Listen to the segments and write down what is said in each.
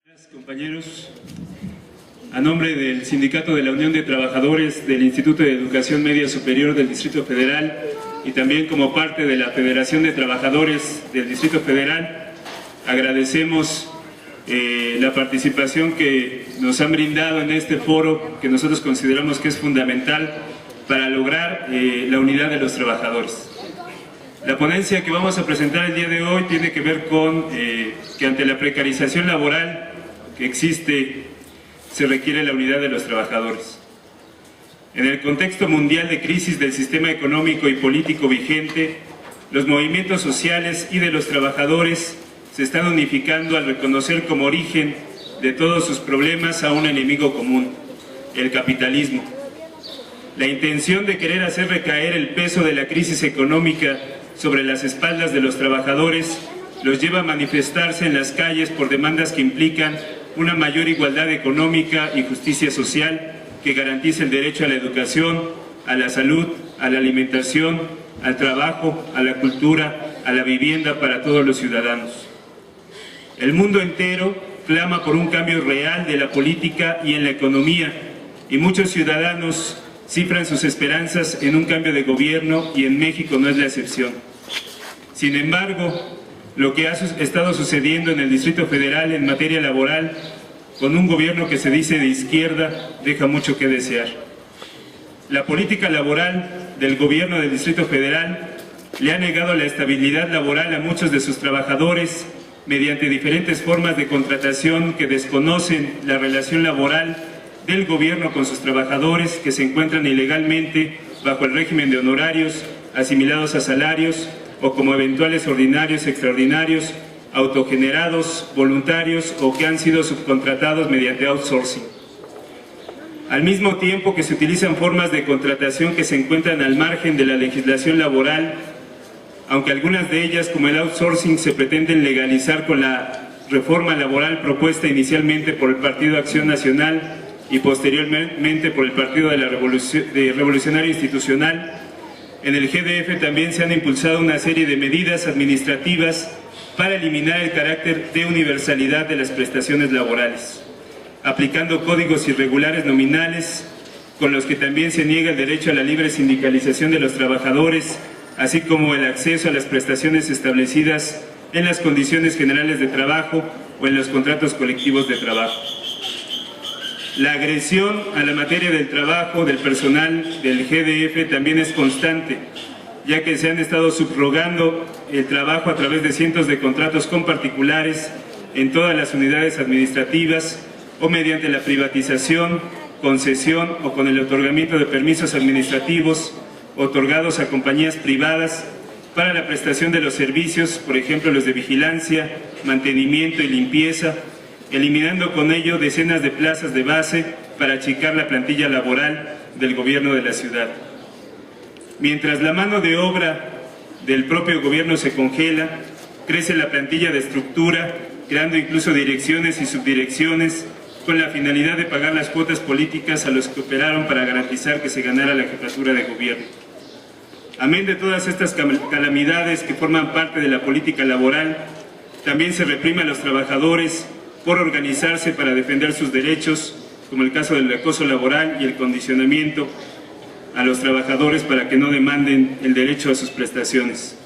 Gracias, compañeros. A nombre del Sindicato de la Unión de Trabajadores del Instituto de Educación Media Superior del Distrito Federal y también como parte de la Federación de Trabajadores del Distrito Federal, agradecemos la participación que nos han brindado en este foro que nosotros consideramos que es fundamental para lograr la unidad de los trabajadores. La ponencia que vamos a presentar el día de hoy tiene que ver con que ante la precarización laboral que existe, se requiere la unidad de los trabajadores. En el contexto mundial de crisis del sistema económico y político vigente, los movimientos sociales y de los trabajadores se están unificando al reconocer como origen de todos sus problemas a un enemigo común, el capitalismo. La intención de querer hacer recaer el peso de la crisis económica sobre las espaldas de los trabajadores los lleva a manifestarse en las calles por demandas que implican una mayor igualdad económica y justicia social que garantice el derecho a la educación, a la salud, a la alimentación, al trabajo, a la cultura, a la vivienda para todos los ciudadanos. El mundo entero clama por un cambio real de la política y en la economía, y muchos ciudadanos cifran sus esperanzas en un cambio de gobierno, y en México no es la excepción. Sin embargo, lo que ha estado sucediendo en el Distrito Federal en materia laboral, con un gobierno que se dice de izquierda, deja mucho que desear. La política laboral del gobierno del Distrito Federal le ha negado la estabilidad laboral a muchos de sus trabajadores mediante diferentes formas de contratación que desconocen la relación laboral del gobierno con sus trabajadores que se encuentran ilegalmente bajo el régimen de honorarios asimilados a salarios o como eventuales ordinarios, extraordinarios, autogenerados, voluntarios o que han sido subcontratados mediante outsourcing. Al mismo tiempo que se utilizan formas de contratación que se encuentran al margen de la legislación laboral, aunque algunas de ellas, como el outsourcing, se pretenden legalizar con la reforma laboral propuesta inicialmente por el Partido Acción Nacional y posteriormente por el Partido de la Revolucionario Institucional, en el GDF también se han impulsado una serie de medidas administrativas para eliminar el carácter de universalidad de las prestaciones laborales, aplicando códigos irregulares nominales, con los que también se niega el derecho a la libre sindicalización de los trabajadores, así como el acceso a las prestaciones establecidas en las condiciones generales de trabajo o en los contratos colectivos de trabajo. La agresión a la materia del trabajo del personal del GDF también es constante, ya que se han estado subrogando el trabajo a través de cientos de contratos con particulares en todas las unidades administrativas o mediante la privatización, concesión o con el otorgamiento de permisos administrativos otorgados a compañías privadas para la prestación de los servicios, por ejemplo los de vigilancia, mantenimiento y limpieza, eliminando con ello decenas de plazas de base para achicar la plantilla laboral del gobierno de la ciudad. Mientras la mano de obra del propio gobierno se congela, crece la plantilla de estructura, creando incluso direcciones y subdirecciones con la finalidad de pagar las cuotas políticas a los que operaron para garantizar que se ganara la jefatura de gobierno. Amén de todas estas calamidades que forman parte de la política laboral, también se reprime a los trabajadores por organizarse para defender sus derechos, como el caso del acoso laboral y el condicionamiento a los trabajadores para que no demanden el derecho a sus prestaciones.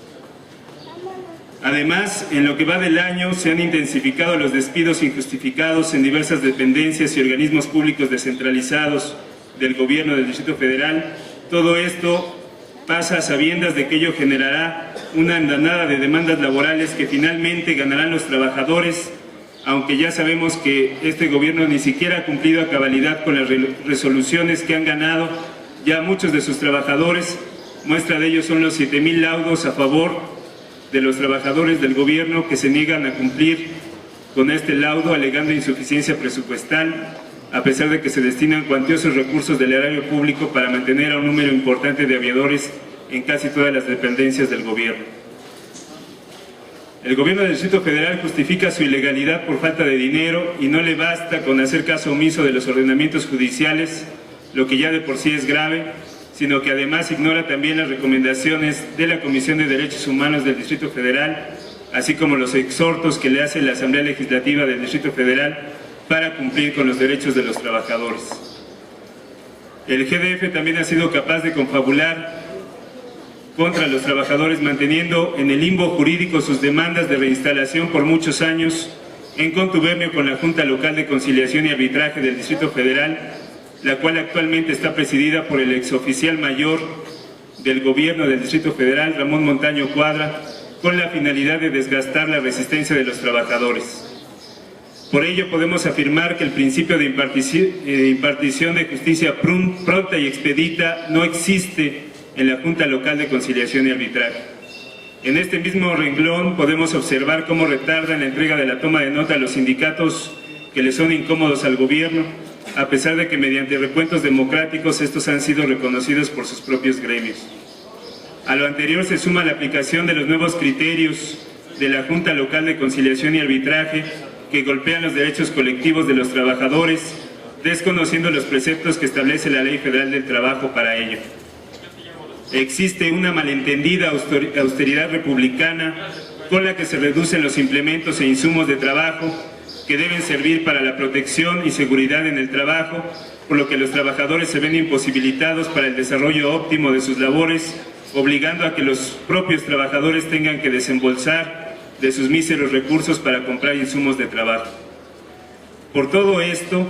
Además, en lo que va del año se han intensificado los despidos injustificados en diversas dependencias y organismos públicos descentralizados del gobierno del Distrito Federal. Todo esto pasa a sabiendas de que ello generará una andanada de demandas laborales que finalmente ganarán los trabajadores, aunque ya sabemos que este gobierno ni siquiera ha cumplido a cabalidad con las resoluciones que han ganado ya muchos de sus trabajadores. Muestra de ello son los 7,000 laudos a favor de los trabajadores del gobierno que se niegan a cumplir con este laudo alegando insuficiencia presupuestal, a pesar de que se destinan cuantiosos recursos del erario público para mantener a un número importante de aviadores en casi todas las dependencias del gobierno. El gobierno del Distrito Federal justifica su ilegalidad por falta de dinero y no le basta con hacer caso omiso de los ordenamientos judiciales, lo que ya de por sí es grave, sino que además ignora también las recomendaciones de la Comisión de Derechos Humanos del Distrito Federal así como los exhortos que le hace la Asamblea Legislativa del Distrito Federal para cumplir con los derechos de los trabajadores. El GDF también ha sido capaz de confabular contra los trabajadores, manteniendo en el limbo jurídico sus demandas de reinstalación por muchos años, en contubernio con la Junta Local de Conciliación y Arbitraje del Distrito Federal, la cual actualmente está presidida por el exoficial mayor del Gobierno del Distrito Federal, Ramón Montaño Cuadra, con la finalidad de desgastar la resistencia de los trabajadores. Por ello podemos afirmar que el principio de impartición de justicia pronta y expedita no existe en la Junta Local de Conciliación y Arbitraje. En este mismo renglón podemos observar cómo retardan la entrega de la toma de nota a los sindicatos que les son incómodos al gobierno, a pesar de que mediante recuentos democráticos estos han sido reconocidos por sus propios gremios. A lo anterior se suma la aplicación de los nuevos criterios de la Junta Local de Conciliación y Arbitraje que golpean los derechos colectivos de los trabajadores, desconociendo los preceptos que establece la Ley Federal del Trabajo para ello. Existe una malentendida austeridad republicana con la que se reducen los implementos e insumos de trabajo que deben servir para la protección y seguridad en el trabajo, por lo que los trabajadores se ven imposibilitados para el desarrollo óptimo de sus labores, obligando a que los propios trabajadores tengan que desembolsar de sus míseros recursos para comprar insumos de trabajo. Por todo esto,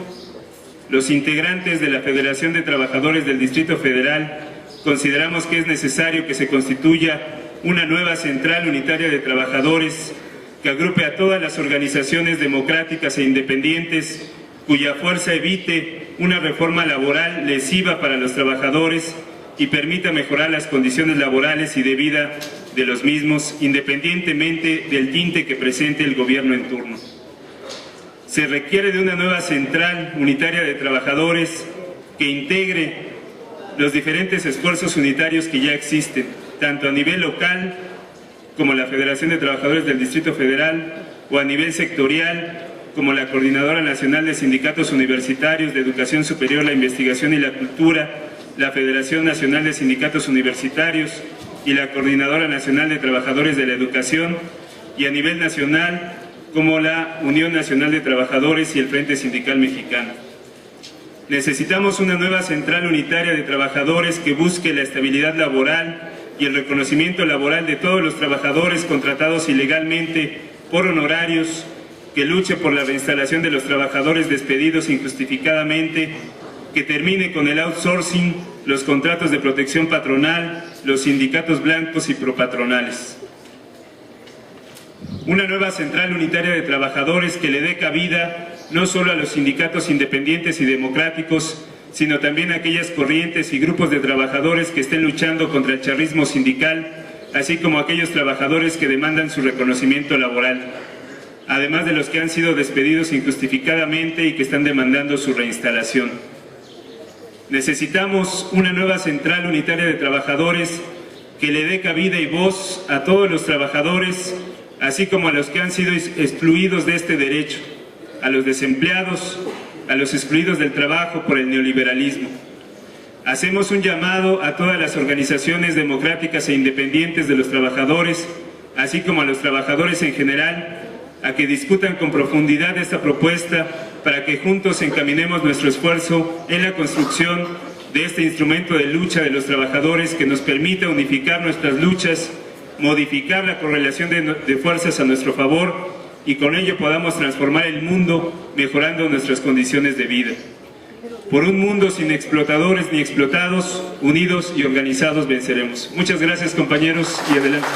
los integrantes de la Federación de Trabajadores del Distrito Federal consideramos que es necesario que se constituya una nueva central unitaria de trabajadores que agrupe a todas las organizaciones democráticas e independientes cuya fuerza evite una reforma laboral lesiva para los trabajadores y permita mejorar las condiciones laborales y de vida de los mismos, independientemente del tinte que presente el gobierno en turno. Se requiere de una nueva central unitaria de trabajadores que integre los diferentes esfuerzos unitarios que ya existen, tanto a nivel local como la Federación de Trabajadores del Distrito Federal, o a nivel sectorial como la Coordinadora Nacional de Sindicatos Universitarios de Educación Superior, la Investigación y la Cultura, la Federación Nacional de Sindicatos Universitarios y la Coordinadora Nacional de Trabajadores de la Educación, y a nivel nacional como la Unión Nacional de Trabajadores y el Frente Sindical Mexicano. Necesitamos una nueva central unitaria de trabajadores que busque la estabilidad laboral y el reconocimiento laboral de todos los trabajadores contratados ilegalmente por honorarios, que luche por la reinstalación de los trabajadores despedidos injustificadamente, que termine con el outsourcing, los contratos de protección patronal, los sindicatos blancos y propatronales. Una nueva central unitaria de trabajadores que le dé cabida no solo a los sindicatos independientes y democráticos, sino también a aquellas corrientes y grupos de trabajadores que estén luchando contra el charrismo sindical, así como a aquellos trabajadores que demandan su reconocimiento laboral, además de los que han sido despedidos injustificadamente y que están demandando su reinstalación. Necesitamos una nueva central unitaria de trabajadores que le dé cabida y voz a todos los trabajadores, así como a los que han sido excluidos de este derecho, a los desempleados, a los excluidos del trabajo por el neoliberalismo. Hacemos un llamado a todas las organizaciones democráticas e independientes de los trabajadores, así como a los trabajadores en general, a que discutan con profundidad esta propuesta para que juntos encaminemos nuestro esfuerzo en la construcción de este instrumento de lucha de los trabajadores que nos permita unificar nuestras luchas, modificar la correlación de fuerzas a nuestro favor y con ello podamos transformar el mundo mejorando nuestras condiciones de vida. Por un mundo sin explotadores ni explotados, unidos y organizados venceremos. Muchas gracias, compañeros, y adelante.